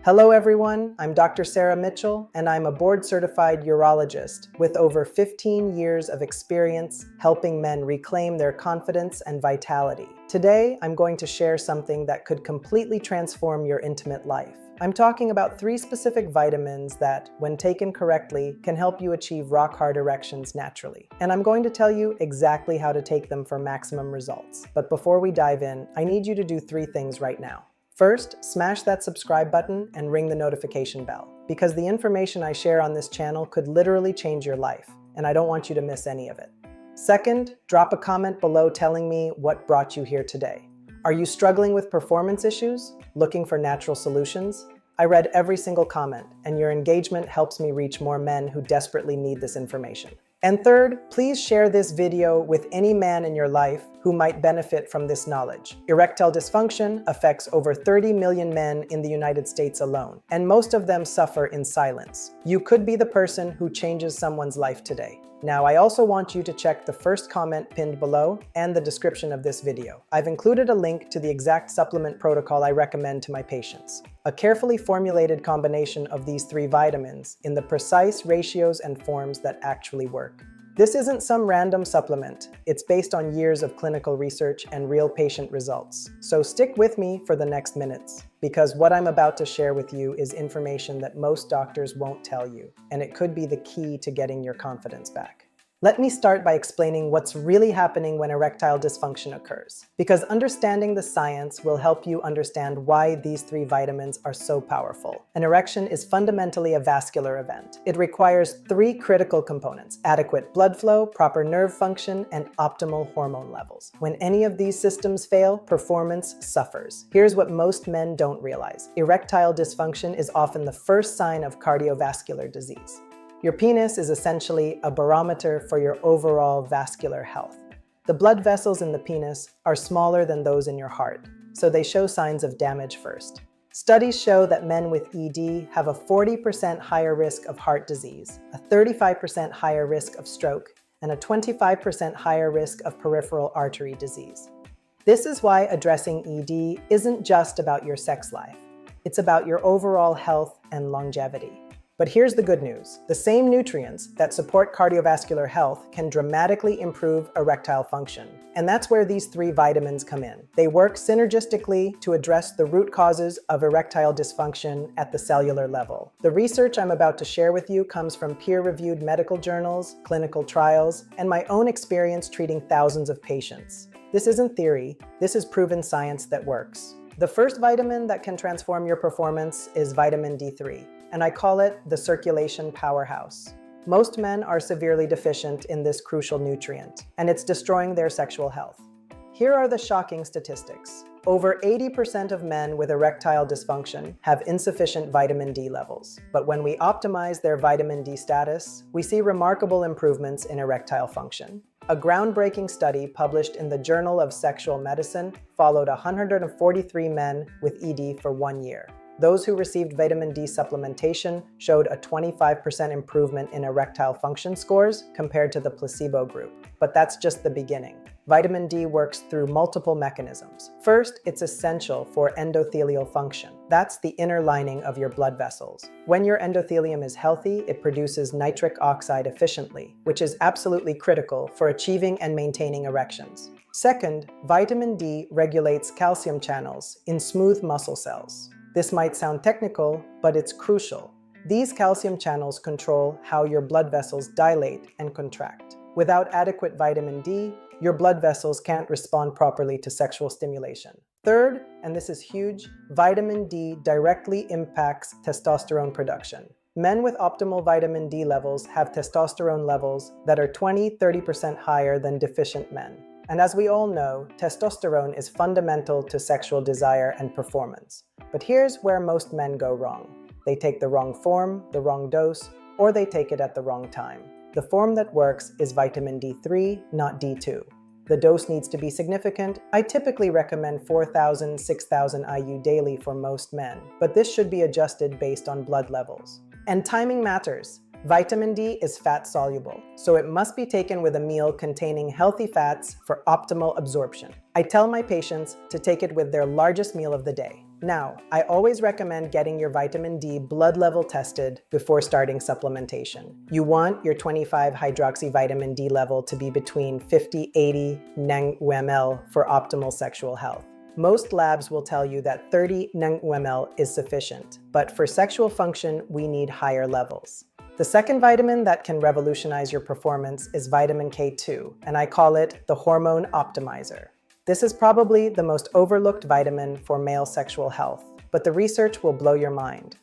Hello everyone, I'm Dr. Sarah Mitchell, and I'm a board-certified urologist with over 15 years of experience helping men reclaim their confidence and vitality. Today, I'm going to share something that could completely transform your intimate life. I'm talking about 3 specific vitamins that, when taken correctly, can help you achieve rock-hard erections naturally. And I'm going to tell you exactly how to take them for maximum results. But before we dive in, I need you to do 3 things right now. First, smash that subscribe button and ring the notification bell, because the information I share on this channel could literally change your life, and I don't want you to miss any of it. Second, drop a comment below telling me what brought you here today. Are you struggling with performance issues? Looking for natural solutions? I read every single comment, and your engagement helps me reach more men who desperately need this information. And third, please share this video with any man in your life who might benefit from this knowledge. Erectile dysfunction affects over 30 million men in the United States alone, and most of them suffer in silence. You could be the person who changes someone's life today. Now, I also want you to check the first comment pinned below and the description of this video. I've included a link to the exact supplement protocol I recommend to my patients. A carefully formulated combination of these 3 vitamins in the precise ratios and forms that actually work. This isn't some random supplement. It's based on years of clinical research and real patient results. So stick with me for the next minutes, because what I'm about to share with you is information that most doctors won't tell you, and it could be the key to getting your confidence back. Let me start by explaining what's really happening when erectile dysfunction occurs, because understanding the science will help you understand why these 3 vitamins are so powerful. An erection is fundamentally a vascular event. It requires 3 critical components: adequate blood flow, proper nerve function, and optimal hormone levels. When any of these systems fail, performance suffers. Here's what most men don't realize. Erectile dysfunction is often the first sign of cardiovascular disease. Your penis is essentially a barometer for your overall vascular health. The blood vessels in the penis are smaller than those in your heart, so they show signs of damage first. Studies show that men with ED have a 40% higher risk of heart disease, a 35% higher risk of stroke, and a 25% higher risk of peripheral artery disease. This is why addressing ED isn't just about your sex life. It's about your overall health and longevity. But here's the good news. The same nutrients that support cardiovascular health can dramatically improve erectile function. And that's where these 3 vitamins come in. They work synergistically to address the root causes of erectile dysfunction at the cellular level. The research I'm about to share with you comes from peer-reviewed medical journals, clinical trials, and my own experience treating thousands of patients. This isn't theory. This is proven science that works. The first vitamin that can transform your performance is vitamin D3. And I call it the circulation powerhouse. Most men are severely deficient in this crucial nutrient, and it's destroying their sexual health. Here are the shocking statistics. Over 80% of men with erectile dysfunction have insufficient vitamin D levels. But when we optimize their vitamin D status, we see remarkable improvements in erectile function. A groundbreaking study published in the Journal of Sexual Medicine followed 143 men with ED for 1 year. Those who received vitamin D supplementation showed a 25% improvement in erectile function scores compared to the placebo group. But that's just the beginning. Vitamin D works through multiple mechanisms. First, it's essential for endothelial function. That's the inner lining of your blood vessels. When your endothelium is healthy, it produces nitric oxide efficiently, which is absolutely critical for achieving and maintaining erections. Second, vitamin D regulates calcium channels in smooth muscle cells. This might sound technical, but it's crucial. These calcium channels control how your blood vessels dilate and contract. Without adequate vitamin D, your blood vessels can't respond properly to sexual stimulation. Third, and this is huge, vitamin D directly impacts testosterone production. Men with optimal vitamin D levels have testosterone levels that are 20–30% higher than deficient men. And as we all know, testosterone is fundamental to sexual desire and performance. But here's where most men go wrong. They take the wrong form, the wrong dose, or they take it at the wrong time. The form that works is vitamin D3, not D2. The dose needs to be significant. I typically recommend 4,000–6,000 IU daily for most men, but this should be adjusted based on blood levels. And timing matters. Vitamin D is fat-soluble, so it must be taken with a meal containing healthy fats for optimal absorption. I tell my patients to take it with their largest meal of the day. Now, I always recommend getting your vitamin D blood level tested before starting supplementation. You want your 25-hydroxy vitamin D level to be between 50-80 nmol for optimal sexual health. Most labs will tell you that 30 nmol is sufficient, but for sexual function, we need higher levels. The second vitamin that can revolutionize your performance is vitamin K2, and I call it the hormone optimizer. This is probably the most overlooked vitamin for male sexual health, but the research will blow your mind.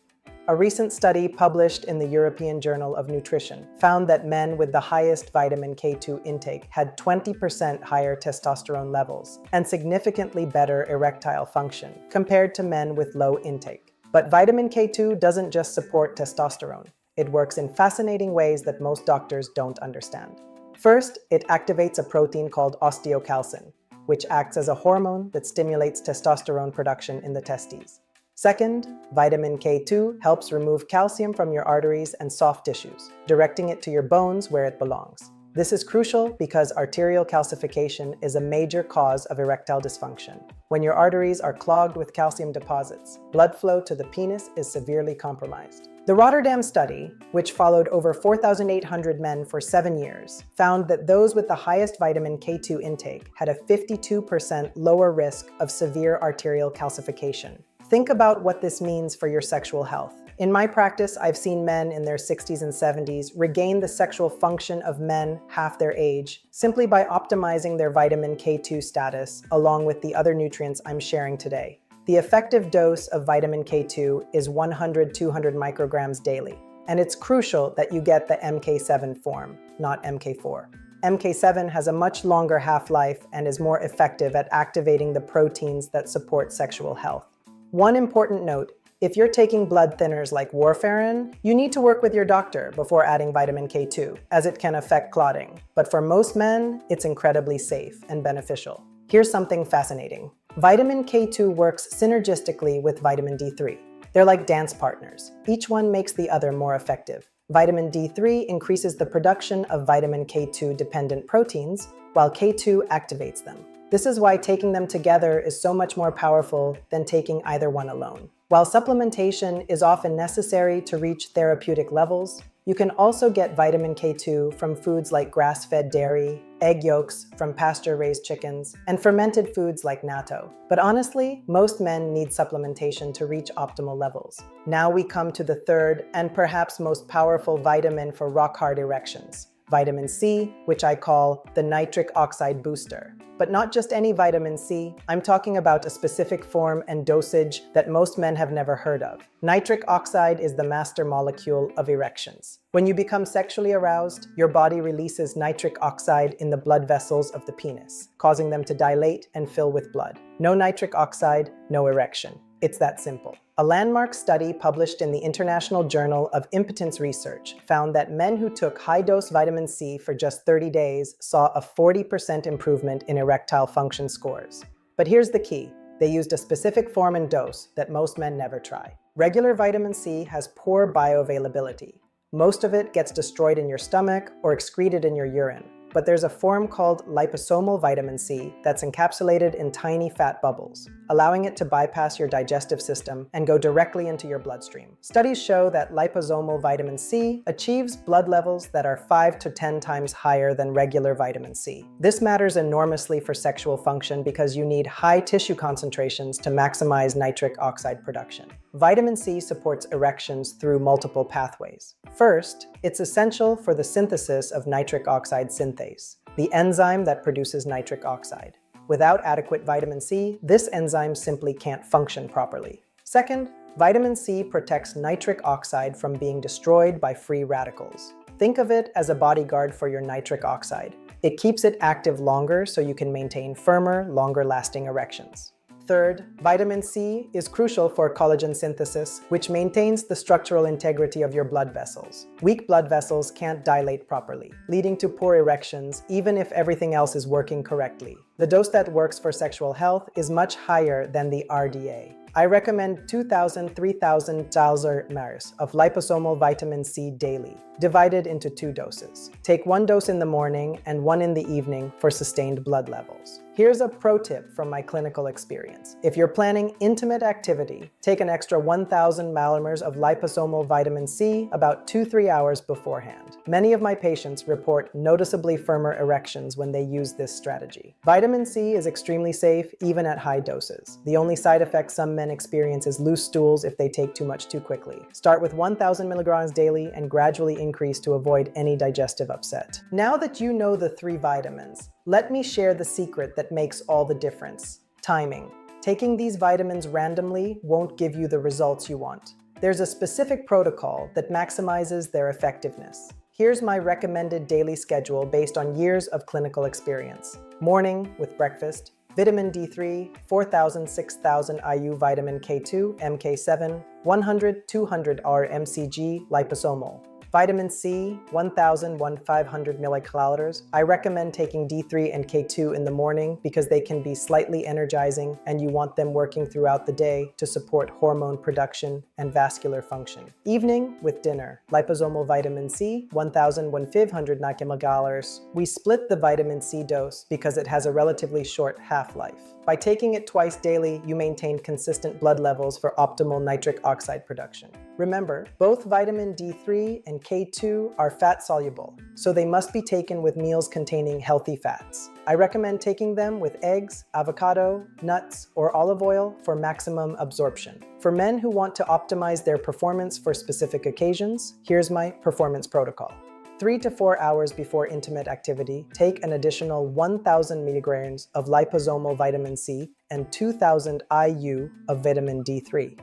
A recent study published in the European Journal of Nutrition found that men with the highest vitamin K2 intake had 20% higher testosterone levels and significantly better erectile function compared to men with low intake. But vitamin K2 doesn't just support testosterone. It works in fascinating ways that most doctors don't understand. First, it activates a protein called osteocalcin, which acts as a hormone that stimulates testosterone production in the testes. Second, vitamin K2 helps remove calcium from your arteries and soft tissues, directing it to your bones where it belongs. This is crucial because arterial calcification is a major cause of erectile dysfunction. When your arteries are clogged with calcium deposits, blood flow to the penis is severely compromised. The Rotterdam study, which followed over 4,800 men for 7 years, found that those with the highest vitamin K2 intake had a 52% lower risk of severe arterial calcification. Think about what this means for your sexual health. In my practice, I've seen men in their 60s and 70s regain the sexual function of men half their age simply by optimizing their vitamin K2 status along with the other nutrients I'm sharing today. The effective dose of vitamin K2 is 100-200 micrograms daily, and it's crucial that you get the MK7 form, not MK4. MK7 has a much longer half-life and is more effective at activating the proteins that support sexual health. One important note, if you're taking blood thinners like warfarin, you need to work with your doctor before adding vitamin K2, as it can affect clotting. But for most men, it's incredibly safe and beneficial. Here's something fascinating. Vitamin K2 works synergistically with vitamin D3. They're like dance partners. Each one makes the other more effective. Vitamin D3 increases the production of vitamin K2-dependent proteins, while K2 activates them. This is why taking them together is so much more powerful than taking either one alone. While supplementation is often necessary to reach therapeutic levels, you can also get vitamin K2 from foods like grass-fed dairy, egg yolks from pasture-raised chickens, and fermented foods like natto. But honestly, most men need supplementation to reach optimal levels. Now we come to the third and perhaps most powerful vitamin for rock-hard erections. Vitamin C, which I call the nitric oxide booster. But not just any vitamin C, I'm talking about a specific form and dosage that most men have never heard of. Nitric oxide is the master molecule of erections. When you become sexually aroused, your body releases nitric oxide in the blood vessels of the penis, causing them to dilate and fill with blood. No nitric oxide, no erection. It's that simple. A landmark study published in the International Journal of Impotence Research found that men who took high-dose vitamin C for just 30 days saw a 40% improvement in erectile function scores. But here's the key. They used a specific form and dose that most men never try. Regular vitamin C has poor bioavailability. Most of it gets destroyed in your stomach or excreted in your urine. But there's a form called liposomal vitamin C that's encapsulated in tiny fat bubbles, allowing it to bypass your digestive system and go directly into your bloodstream. Studies show that liposomal vitamin C achieves blood levels that are 5 to 10 times higher than regular vitamin C. This matters enormously for sexual function because you need high tissue concentrations to maximize nitric oxide production. Vitamin C supports erections through multiple pathways. First, it's essential for the synthesis of nitric oxide synthase, the enzyme that produces nitric oxide. Without adequate vitamin C, this enzyme simply can't function properly. Second, vitamin C protects nitric oxide from being destroyed by free radicals. Think of it as a bodyguard for your nitric oxide. It keeps it active longer so you can maintain firmer, longer-lasting erections. Third, vitamin C is crucial for collagen synthesis, which maintains the structural integrity of your blood vessels. Weak blood vessels can't dilate properly, leading to poor erections even if everything else is working correctly. The dose that works for sexual health is much higher than the RDA. I recommend 2,000-3,000 mAh of liposomal vitamin C daily, divided into 2 doses. Take 1 dose in the morning and 1 in the evening for sustained blood levels. Here's a pro tip from my clinical experience. If you're planning intimate activity, take an extra 1,000 millimolars of liposomal vitamin C about 2-3 hours beforehand. Many of my patients report noticeably firmer erections when they use this strategy. Vitamin C is extremely safe even at high doses. The only side effect some men experience is loose stools if they take too much too quickly. Start with 1,000 milligrams daily and gradually increase to avoid any digestive upset. Now that you know the 3 vitamins, let me share the secret that makes all the difference: timing. Taking these vitamins randomly won't give you the results you want. There's a specific protocol that maximizes their effectiveness. Here's my recommended daily schedule based on years of clinical experience. Morning with breakfast, vitamin D3, 4,000-6,000 IU vitamin K2, MK7, 100-200 R mcg liposomal. Vitamin C, 1,000-1,500 millicalors. I recommend taking D3 and K2 in the morning because they can be slightly energizing and you want them working throughout the day to support hormone production and vascular function. Evening with dinner, liposomal vitamin C, 1,000-1,500 nanomolar. We split the vitamin C dose because it has a relatively short half-life. By taking it twice daily, you maintain consistent blood levels for optimal nitric oxide production. Remember, both vitamin D3 and K2 are fat-soluble, so they must be taken with meals containing healthy fats. I recommend taking them with eggs, avocado, nuts, or olive oil for maximum absorption. For men who want to optimize their performance for specific occasions, here's my performance protocol. 3 to 4 hours before intimate activity, take an additional 1,000 milligrams of liposomal vitamin C and 2,000 IU of vitamin D3.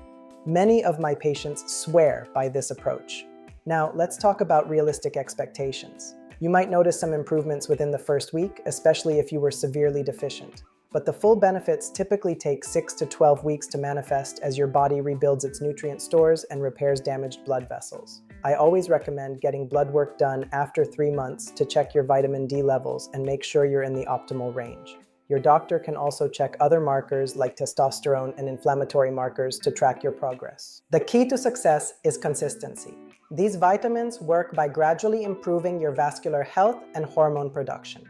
Many of my patients swear by this approach. Now, let's talk about realistic expectations. You might notice some improvements within the first week, especially if you were severely deficient. But the full benefits typically take 6 to 12 weeks to manifest as your body rebuilds its nutrient stores and repairs damaged blood vessels. I always recommend getting blood work done after 3 months to check your vitamin D levels and make sure you're in the optimal range. Your doctor can also check other markers like testosterone and inflammatory markers to track your progress. The key to success is consistency. These vitamins work by gradually improving your vascular health and hormone production.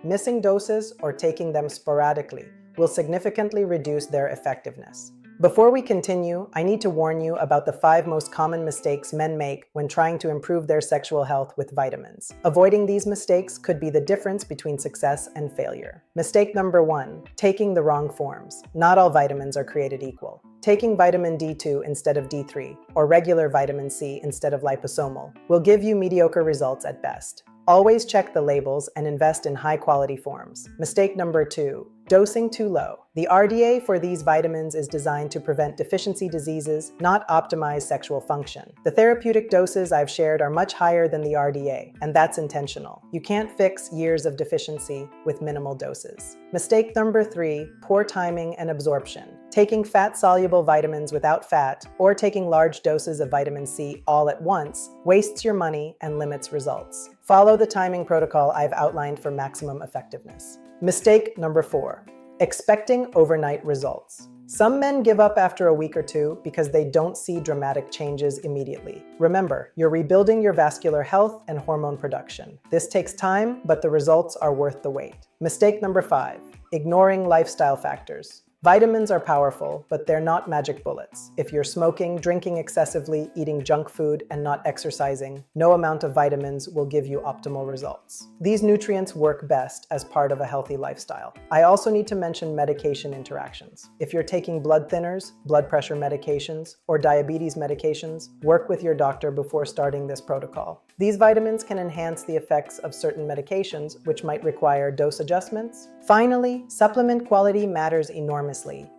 Missing doses or taking them sporadically will significantly reduce their effectiveness. Before we continue, I need to warn you about the 5 most common mistakes men make when trying to improve their sexual health with vitamins. Avoiding these mistakes could be the difference between success and failure. Mistake number 1, taking the wrong forms. Not all vitamins are created equal. Taking vitamin D2 instead of D3, or regular vitamin C instead of liposomal, will give you mediocre results at best. Always check the labels and invest in high-quality forms. Mistake number 2, dosing too low. The RDA for these vitamins is designed to prevent deficiency diseases, not optimize sexual function. The therapeutic doses I've shared are much higher than the RDA, and that's intentional. You can't fix years of deficiency with minimal doses. Mistake number 3, poor timing and absorption. Taking fat-soluble vitamins without fat, or taking large doses of vitamin C all at once, wastes your money and limits results. Follow the timing protocol I've outlined for maximum effectiveness. Mistake number 4, expecting overnight results. Some men give up after a week or 2 because they don't see dramatic changes immediately. Remember, you're rebuilding your vascular health and hormone production. This takes time, but the results are worth the wait. Mistake number 5, ignoring lifestyle factors. Vitamins are powerful, but they're not magic bullets. If you're smoking, drinking excessively, eating junk food, and not exercising, no amount of vitamins will give you optimal results. These nutrients work best as part of a healthy lifestyle. I also need to mention medication interactions. If you're taking blood thinners, blood pressure medications, or diabetes medications, work with your doctor before starting this protocol. These vitamins can enhance the effects of certain medications, which might require dose adjustments. Finally, supplement quality matters enormously.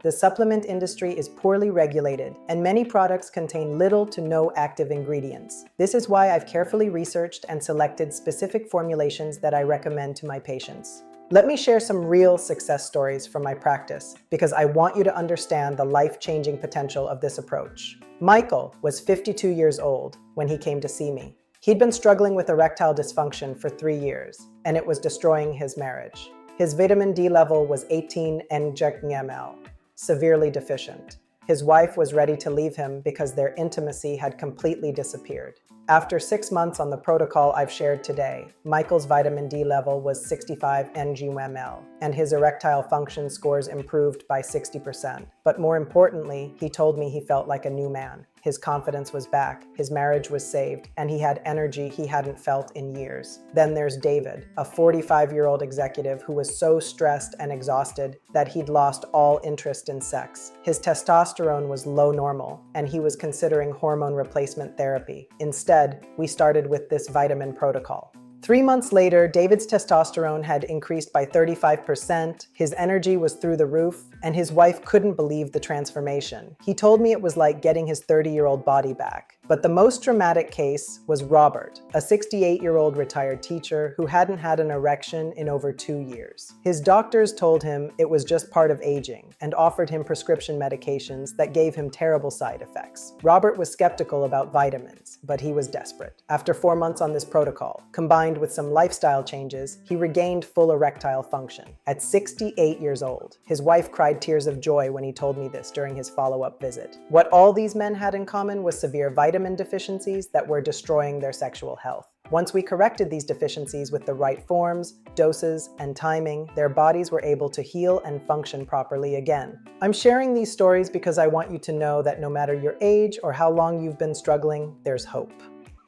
The supplement industry is poorly regulated, and many products contain little to no active ingredients. This is why I've carefully researched and selected specific formulations that I recommend to my patients. Let me share some real success stories from my practice, because I want you to understand the life-changing potential of this approach. Michael was 52 years old when he came to see me. He'd been struggling with erectile dysfunction for 3 years, and it was destroying his marriage. His vitamin D level was 18 mg/ml, severely deficient. His wife was ready to leave him because their intimacy had completely disappeared. After 6 months on the protocol I've shared today, Michael's vitamin D level was 65 ng/ml, and his erectile function scores improved by 60%. But more importantly, he told me he felt like a new man. His confidence was back, his marriage was saved, and he had energy he hadn't felt in years. Then there's David, a 45-year-old executive who was so stressed and exhausted that he'd lost all interest in sex. His testosterone was low normal, and he was considering hormone replacement therapy. Instead, we started with this vitamin protocol. 3 months later, David's testosterone had increased by 35%, his energy was through the roof, and his wife couldn't believe the transformation. He told me it was like getting his 30-year-old body back. But the most dramatic case was Robert, a 68-year-old retired teacher who hadn't had an erection in over 2 years. His doctors told him it was just part of aging and offered him prescription medications that gave him terrible side effects. Robert was skeptical about vitamins, but he was desperate. After 4 months on this protocol, combined with some lifestyle changes, he regained full erectile function. At 68 years old, his wife cried tears of joy when he told me this during his follow-up visit. What all these men had in common was severe vitamin deficiencies that were destroying their sexual health. Once we corrected these deficiencies with the right forms, doses, and timing, their bodies were able to heal and function properly again. I'm sharing these stories because I want you to know that no matter your age or how long you've been struggling, there's hope.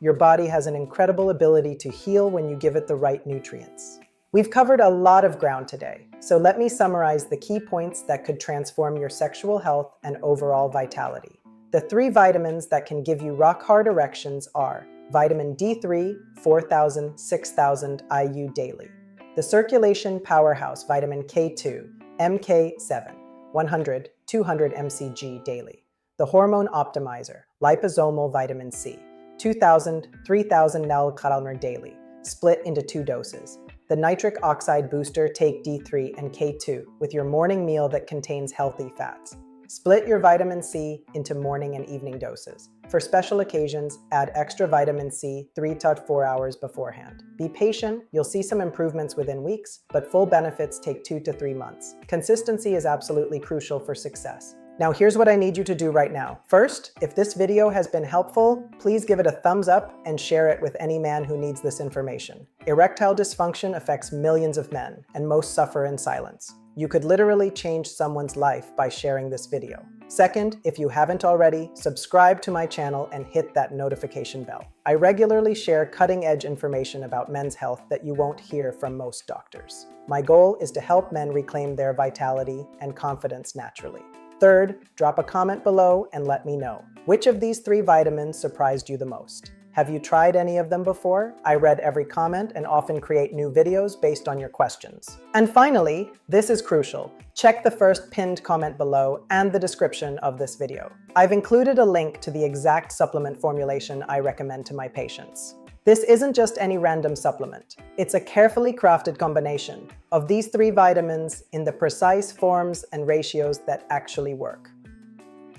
Your body has an incredible ability to heal when you give it the right nutrients. We've covered a lot of ground today, so let me summarize the key points that could transform your sexual health and overall vitality. The 3 vitamins that can give you rock-hard erections are vitamin D3, 4,000, 6,000 IU daily. The Circulation Powerhouse vitamin K2, MK7, 100, 200 mcg daily. The Hormone Optimizer, liposomal vitamin C, 2,000, 3,000 nanokalori daily, split into 2 doses. The Nitric Oxide Booster, take D3 and K2 with your morning meal that contains healthy fats. Split your vitamin C into morning and evening doses. For special occasions, add extra vitamin C 3 to 4 hours beforehand. Be patient, you'll see some improvements within weeks, but full benefits take 2 to 3 months. Consistency is absolutely crucial for success. Now here's what I need you to do right now. First, if this video has been helpful, please give it a thumbs up and share it with any man who needs this information. Erectile dysfunction affects millions of men, and most suffer in silence. You could literally change someone's life by sharing this video. Second, if you haven't already, subscribe to my channel and hit that notification bell. I regularly share cutting-edge information about men's health that you won't hear from most doctors. My goal is to help men reclaim their vitality and confidence naturally. Third, drop a comment below and let me know. Which of these 3 vitamins surprised you the most? Have you tried any of them before? I read every comment and often create new videos based on your questions. And finally, this is crucial. Check the first pinned comment below and the description of this video. I've included a link to the exact supplement formulation I recommend to my patients. This isn't just any random supplement. It's a carefully crafted combination of these 3 vitamins in the precise forms and ratios that actually work.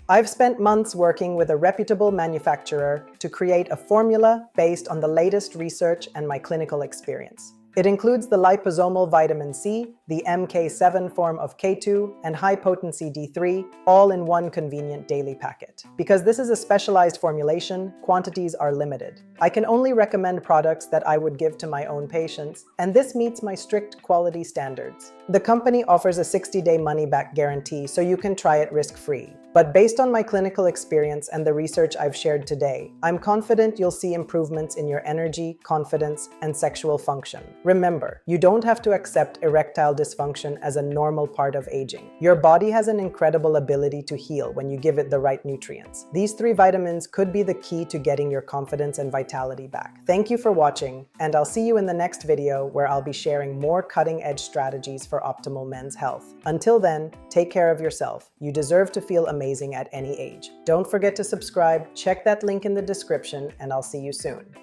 I've spent months working with a reputable manufacturer to create a formula based on the latest research and my clinical experience. It includes the liposomal vitamin C, the MK7 form of K2, and high-potency D3, all in one convenient daily packet. Because this is a specialized formulation, quantities are limited. I can only recommend products that I would give to my own patients, and this meets my strict quality standards. The company offers a 60-day money-back guarantee, so you can try it risk-free. But based on my clinical experience and the research I've shared today, I'm confident you'll see improvements in your energy, confidence, and sexual function. Remember, you don't have to accept erectile dysfunction as a normal part of aging. Your body has an incredible ability to heal when you give it the right nutrients. These 3 vitamins could be the key to getting your confidence and vitality back. Thank you for watching, and I'll see you in the next video where I'll be sharing more cutting-edge strategies for optimal men's health. Until then, take care of yourself. You deserve to feel amazing at any age. Don't forget to subscribe, check that link in the description, and I'll see you soon.